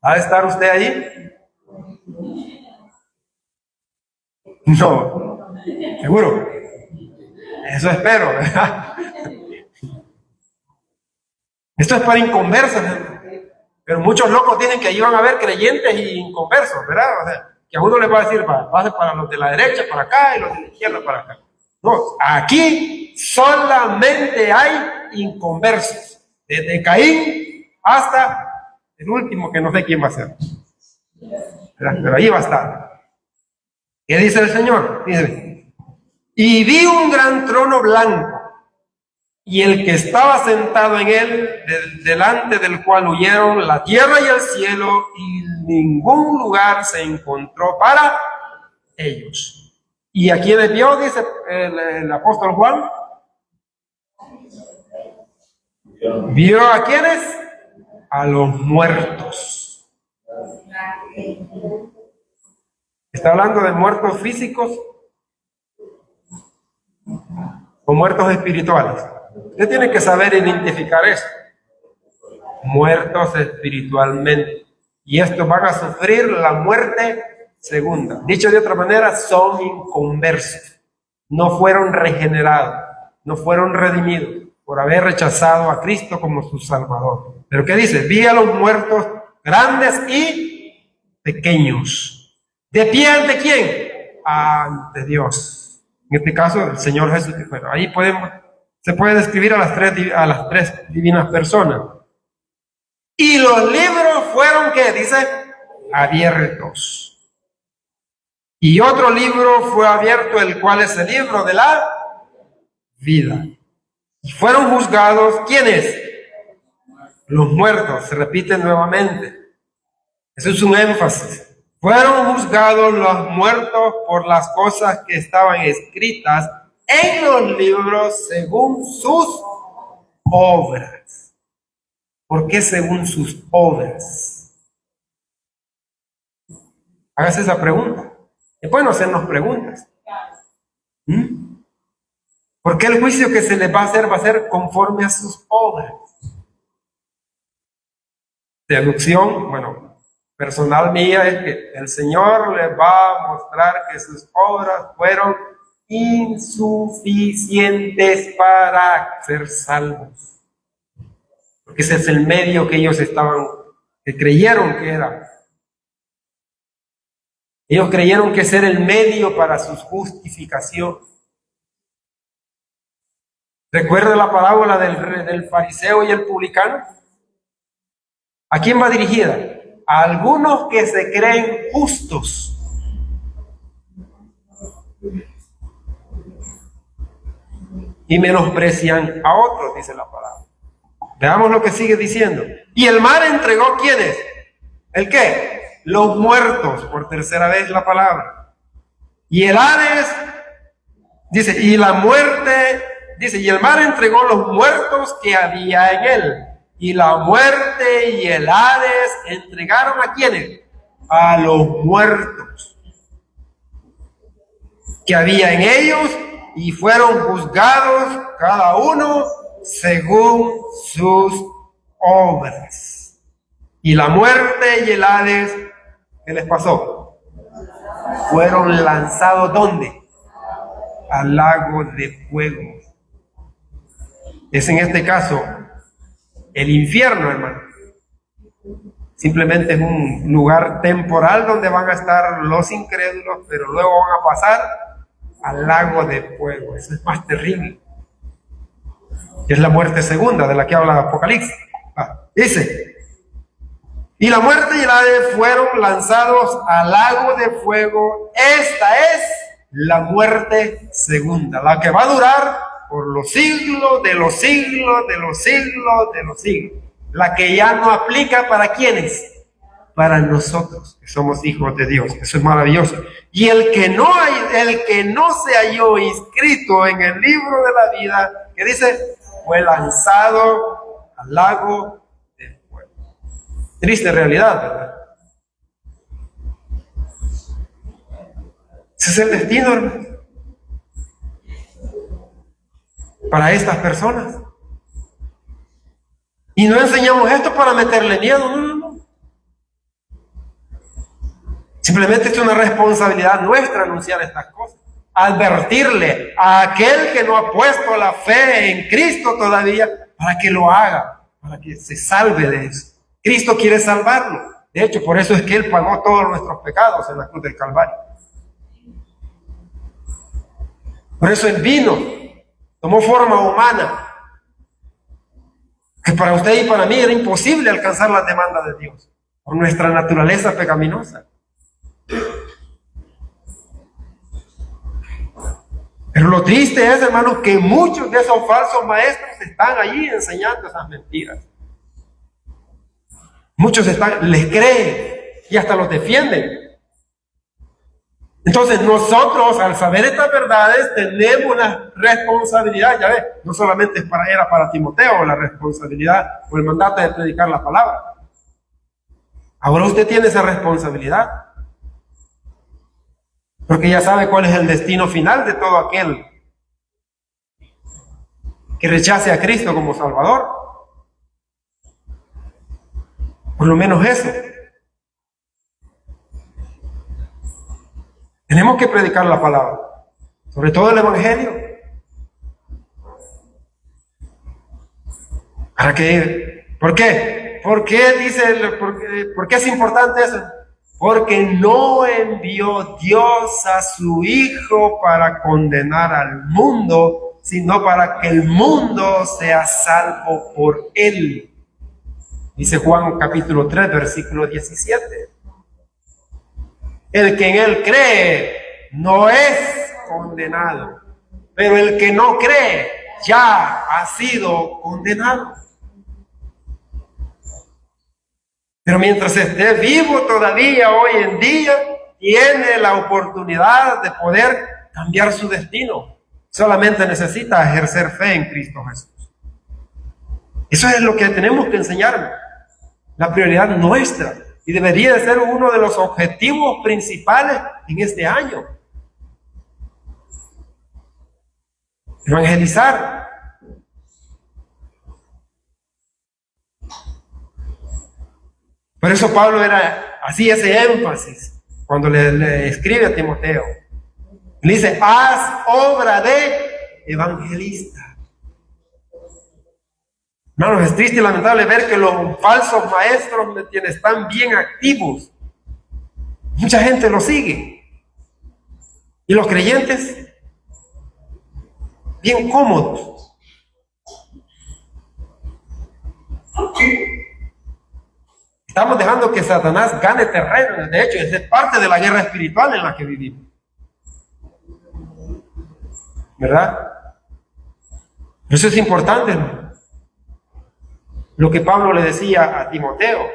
¿Va a estar usted ahí? No. ¿Seguro? Eso espero, ¿verdad? Esto es para inconversos, pero muchos locos tienen que ahí van a haber creyentes y inconversos, ¿verdad? O sea, que a uno le va a decir, pase para los de la derecha para acá y los de la izquierda para acá. No, aquí solamente hay inconversos, desde Caín hasta el último que no sé quién va a ser. ¿Verdad? Pero ahí va a estar. ¿Qué dice el Señor? Dice, y vi un gran trono blanco, y el que estaba sentado en él, delante del cual huyeron la tierra y el cielo, y ningún lugar se encontró para ellos. ¿Y a quiénes vio? Dice el apóstol Juan. ¿Vio a quiénes? A los muertos. ¿Está hablando de muertos físicos o muertos espirituales? Usted tiene que saber identificar eso. muertos espiritualmente. Y estos van a sufrir la muerte segunda. Dicho de otra manera, son inconversos. No fueron regenerados, no fueron redimidos por haber rechazado a Cristo como su Salvador. Pero ¿qué dice? Vi a los muertos grandes y pequeños. ¿De pie ante quién? Ante Dios. En este caso, el Señor Jesús. Bueno, ahí se puede describir a las tres divinas personas. Y los libros fueron, ¿qué dice? Abiertos. Y otro libro fue abierto, el cual es el libro de la vida. Y fueron juzgados, ¿quiénes? Los muertos, se repite nuevamente. Eso es un énfasis. Fueron juzgados los muertos por las cosas que estaban escritas en los libros según sus obras. ¿Por qué según sus obras? Hágase esa pregunta. Es bueno hacernos preguntas. ¿Por qué el juicio que se les va a ser conforme a sus obras? Deducción, bueno, personal mía es que el Señor les va a mostrar que sus obras fueron insuficientes para ser salvos. Porque ese es el medio que ellos que creyeron que era. Ellos creyeron que ese era el medio para su justificación. ¿Recuerda la parábola del fariseo y el publicano? ¿A quién va dirigida? A algunos que se creen justos. Y menosprecian a otros, dice la palabra. Veamos lo que sigue diciendo. Y el mar entregó, ¿quiénes? ¿El qué? Los muertos, por tercera vez la palabra. Y el Hades, dice, y la muerte, dice, y el mar entregó los muertos que había en él. Y la muerte y el Hades entregaron ¿a quiénes? A los muertos que había en ellos, y fueron juzgados cada uno según sus obras. Y la muerte y el Hades, ¿qué les pasó? Fueron lanzados ¿dónde? Al lago de fuego. Es en este caso el infierno, hermano. Simplemente es un lugar temporal donde van a estar los incrédulos, pero luego van a pasar al lago de fuego. Eso es más terrible. Es la muerte segunda de la que habla Apocalipsis. Dice, y la muerte y el Hades fueron lanzados al lago de fuego. Esta es la muerte segunda, la que va a durar por los siglos de los siglos de los siglos de los siglos. La que ya no aplica para ¿quiénes? Para nosotros, que somos hijos de Dios. Eso es maravilloso. Y el que no se halló inscrito en el libro de la vida, que dice, fue lanzado al lago de fuego. Triste realidad, ¿verdad? Ese es el destino, hermano, para estas personas. Y no enseñamos esto para meterle miedo, no. Simplemente es una responsabilidad nuestra anunciar estas cosas. Advertirle a aquel que no ha puesto la fe en Cristo todavía, para que lo haga, para que se salve de eso. Cristo quiere salvarlo. De hecho, por eso es que Él pagó todos nuestros pecados en la cruz del Calvario. Por eso Él vino, tomó forma humana, que para usted y para mí era imposible alcanzar las demandas de Dios, por nuestra naturaleza pecaminosa. Pero lo triste es, hermanos, que muchos de esos falsos maestros están allí enseñando esas mentiras. Muchos les creen y hasta los defienden. Entonces nosotros, al saber estas verdades, tenemos una responsabilidad. Ya ves, no solamente era para Timoteo la responsabilidad o el mandato de predicar la palabra. Ahora usted tiene esa responsabilidad, porque ya sabe cuál es el destino final de todo aquel que rechace a Cristo como Salvador. Por lo menos eso. Tenemos que predicar la palabra, sobre todo el Evangelio. ¿Para qué? ¿Por qué? ¿Por qué por qué es importante eso? Porque no envió Dios a su Hijo para condenar al mundo, sino para que el mundo sea salvo por él. Dice Juan capítulo 3, versículo 17. El que en él cree no es condenado, pero el que no cree ya ha sido condenado. Pero mientras esté vivo todavía hoy en día, tiene la oportunidad de poder cambiar su destino. Solamente necesita ejercer fe en Cristo Jesús. Eso es lo que tenemos que enseñar. La prioridad nuestra. Y debería de ser uno de los objetivos principales en este año. Evangelizar. Por eso Pablo hacía ese énfasis cuando le escribe a Timoteo. Le dice, haz obra de evangelista. Hermanos, es triste y lamentable ver que los falsos maestros están bien activos. Mucha gente los sigue. Y los creyentes, bien cómodos. Estamos dejando que Satanás gane terreno. De hecho, es parte de la guerra espiritual en la que vivimos. ¿Verdad? Eso es importante, ¿no? Lo que Pablo le decía a Timoteo.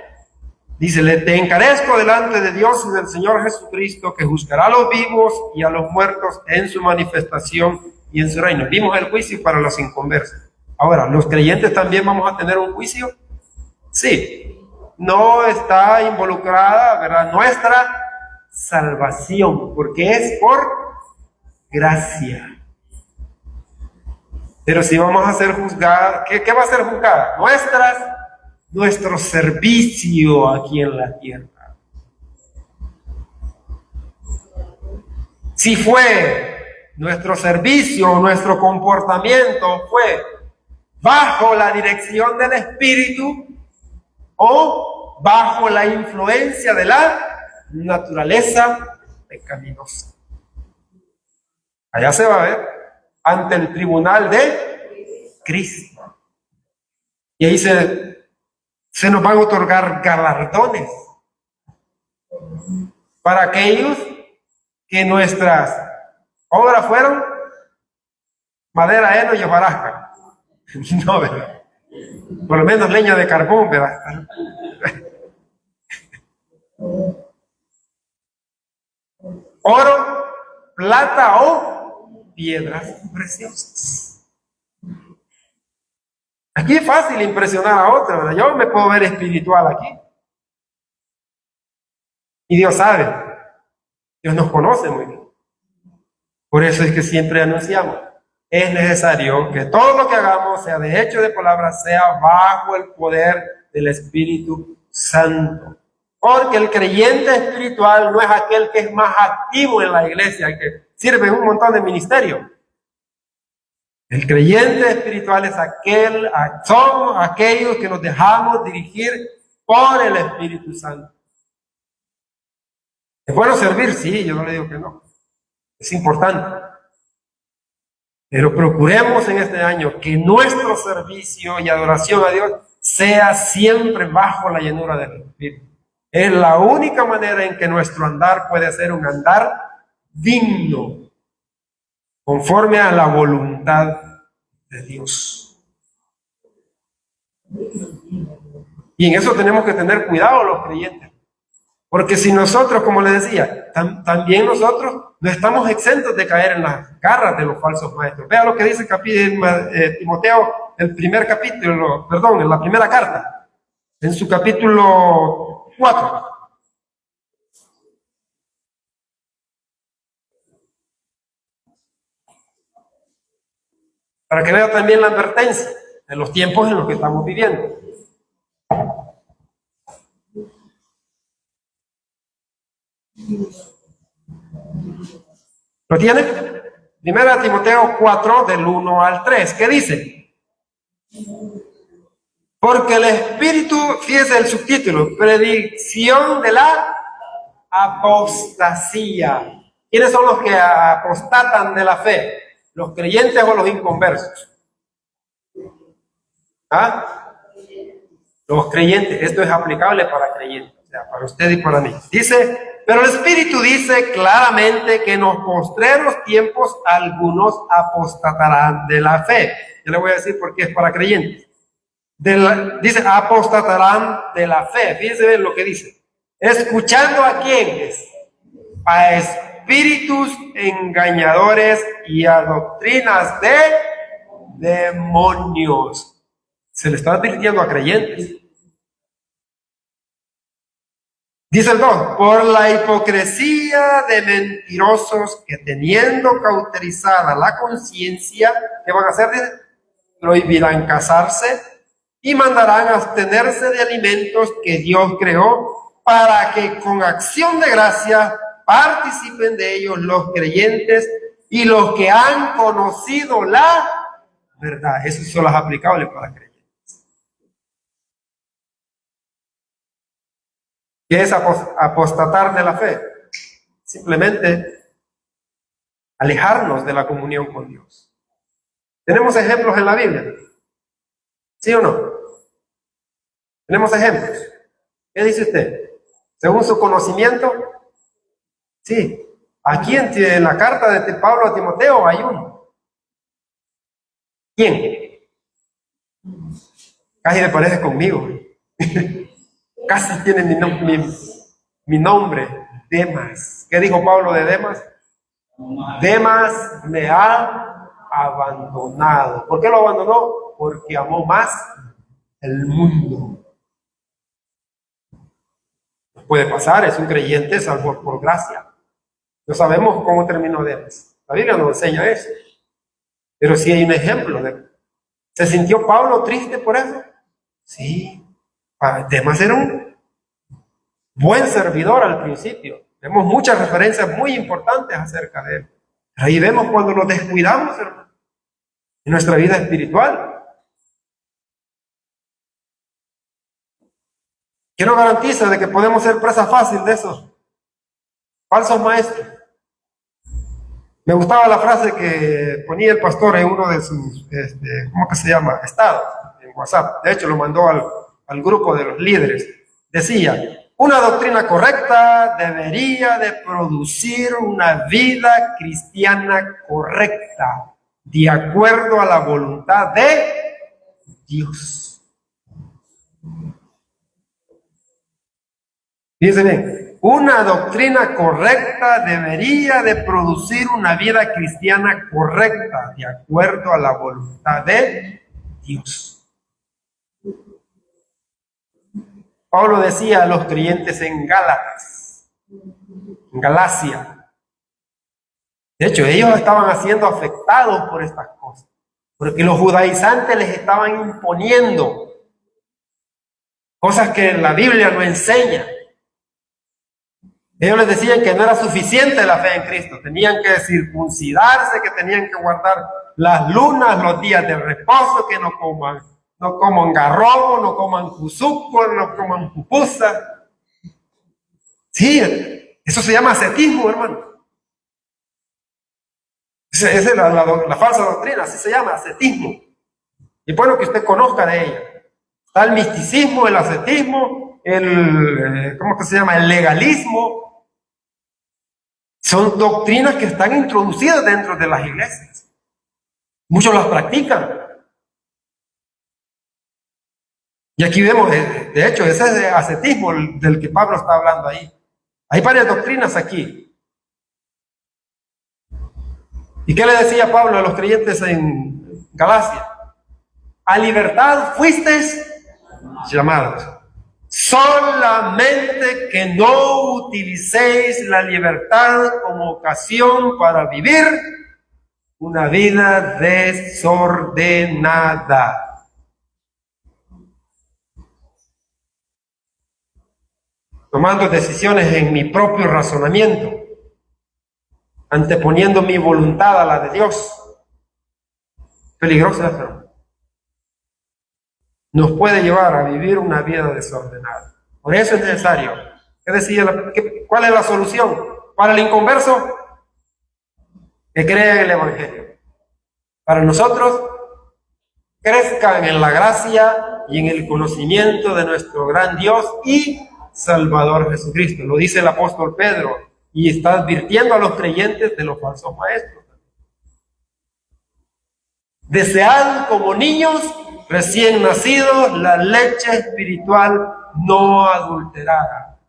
Dice, te encarezco delante de Dios y del Señor Jesucristo, que juzgará a los vivos y a los muertos en su manifestación y en su reino. Vimos el juicio para los inconversos. Ahora, ¿los creyentes también vamos a tener un juicio? Sí. No está involucrada, ¿verdad?, nuestra salvación, porque es por gracia. Pero si vamos a ser juzgadas, ¿qué va a ser juzgada? Nuestro servicio aquí en la tierra. Si fue nuestro servicio, nuestro comportamiento fue bajo la dirección del Espíritu o bajo la influencia de la naturaleza pecaminosa. Allá se va a ver ante el tribunal de Cristo. Y ahí se nos van a otorgar galardones para aquellos que nuestras obras fueron madera, heno y hojarasca. No, ¿verdad? Por lo menos leña de carbón, ¿verdad? Oro, plata o piedras preciosas. Aquí es fácil impresionar a otros, ¿verdad? Yo me puedo ver espiritual aquí. Y Dios sabe. Dios nos conoce muy bien. Por eso es que siempre anunciamos. Es necesario que todo lo que hagamos, sea de hecho, de palabra, sea bajo el poder del Espíritu Santo. Porque el creyente espiritual no es aquel que es más activo en la iglesia, que sirve en un montón de ministerios. El creyente espiritual es son aquellos que nos dejamos dirigir por el Espíritu Santo. ¿Es bueno servir? Sí, yo no le digo que no. Es importante. Pero procuremos en este año que nuestro servicio y adoración a Dios sea siempre bajo la llenura del Espíritu. Es la única manera en que nuestro andar puede ser un andar digno, conforme a la voluntad de Dios. Y en eso tenemos que tener cuidado los creyentes. Porque si nosotros, como les decía, también nosotros no estamos exentos de caer en las garras de los falsos maestros. Vea lo que dice Timoteo, el primer capítulo, en la primera carta, en su capítulo 4. Para que vea también la advertencia de los tiempos en los que estamos viviendo. ¿Lo tiene? Primera Timoteo 4, del 1 al 3. ¿Qué dice? Porque el Espíritu, fíjese el subtítulo, predicción de la apostasía. ¿Quiénes son los que apostatan de la fe? ¿Los creyentes o los inconversos? ¿Ah? Los creyentes. Esto es aplicable para creyentes, o sea, para usted y para mí. Dice, pero el Espíritu dice claramente que en los postreros tiempos algunos apostatarán de la fe. Yo le voy a decir por qué es para creyentes. Dice, apostatarán de la fe. Fíjense bien lo que dice. ¿Escuchando a quiénes? A espíritus engañadores y a doctrinas de demonios. Se le está advirtiendo a creyentes. Dice el 2, por la hipocresía de mentirosos que teniendo cauterizada la conciencia, ¿qué van a hacer? Dice, prohibirán casarse y mandarán abstenerse de alimentos que Dios creó para que con acción de gracia participen de ellos los creyentes y los que han conocido la verdad. Eso solo es aplicable para creyentes. ¿Qué es apostatar de la fe? Simplemente alejarnos de la comunión con Dios. ¿Tenemos ejemplos en la Biblia? ¿Sí o no? ¿Tenemos ejemplos? ¿Qué dice usted? ¿Según su conocimiento? Sí. Aquí en la carta de Pablo a Timoteo hay uno. ¿Quién? Casi me parece conmigo. Casi tiene mi nombre, Demas. ¿Qué dijo Pablo de Demas? Demas me ha abandonado. ¿Por qué lo abandonó? Porque amó más el mundo. Puede pasar, es un creyente salvo por gracia. No sabemos cómo terminó Demas. La Biblia nos enseña eso. Pero sí hay un ejemplo. ¿Se sintió Pablo triste por eso? Sí. Demas era un buen servidor al principio. Vemos muchas referencias muy importantes acerca de él. Ahí vemos cuando nos descuidamos, hermano, en nuestra vida espiritual. ¿Quién nos garantiza de que podemos ser presa fácil de esos falsos maestros? Me gustaba la frase que ponía el pastor en uno de sus, ¿cómo que se llama? Estados, en WhatsApp. De hecho, lo mandó al grupo de los líderes. Decía, una doctrina correcta debería de producir una vida cristiana correcta, de acuerdo a la voluntad de Dios. Fíjense bien, una doctrina correcta debería de producir una vida cristiana correcta, de acuerdo a la voluntad de Dios. Pablo decía a los creyentes en Gálatas, en Galacia. De hecho, ellos estaban siendo afectados por estas cosas, porque los judaizantes les estaban imponiendo cosas que la Biblia no enseña. Ellos les decían que no era suficiente la fe en Cristo, tenían que circuncidarse, que tenían que guardar las lunas, los días de reposo, que no coman garrobo, no coman cuzuco, no coman pupusa. Sí, eso se llama ascetismo, hermano. Esa es la falsa doctrina, así se llama, ascetismo. Y bueno que usted conozca de ella. Está el misticismo, el ascetismo, ¿cómo que se llama? El legalismo. Son doctrinas que están introducidas dentro de las iglesias. Muchos las practican. Y aquí vemos, de hecho, ese es el ascetismo del que Pablo está hablando ahí. Hay varias doctrinas aquí. ¿Y qué le decía Pablo a los creyentes en Galacia? A libertad fuisteis llamados. Solamente que no utilicéis la libertad como ocasión para vivir una vida desordenada. tomando decisiones en mi propio razonamiento, anteponiendo mi voluntad a la de Dios. Peligrosa, pero nos puede llevar a vivir una vida desordenada. Por eso es necesario. ¿Cuál es la solución para el inconverso? Que crea en el Evangelio. Para nosotros, crezcan en la gracia y en el conocimiento de nuestro gran Dios y Salvador Jesucristo. Lo dice el apóstol Pedro y está advirtiendo a los creyentes de los falsos maestros. Desead como niños recién nacidos la leche espiritual no adulterada.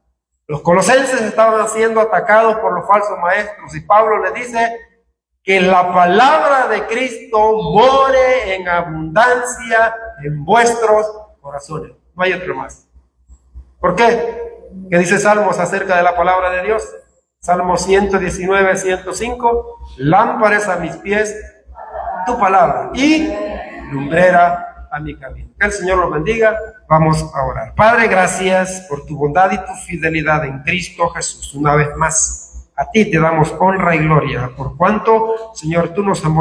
Los colosenses estaban siendo atacados por los falsos maestros y Pablo les dice que la palabra de Cristo more en abundancia en vuestros corazones. No hay otro más. ¿Por qué? ¿Qué dice Salmos acerca de la palabra de Dios? Salmo 119, 105. Lámpara es a mis pies tu palabra y lumbrera a mi camino. Que el Señor los bendiga. Vamos a orar. Padre, gracias por tu bondad y tu fidelidad en Cristo Jesús. Una vez más, a ti te damos honra y gloria por cuanto, Señor, tú nos amonestas.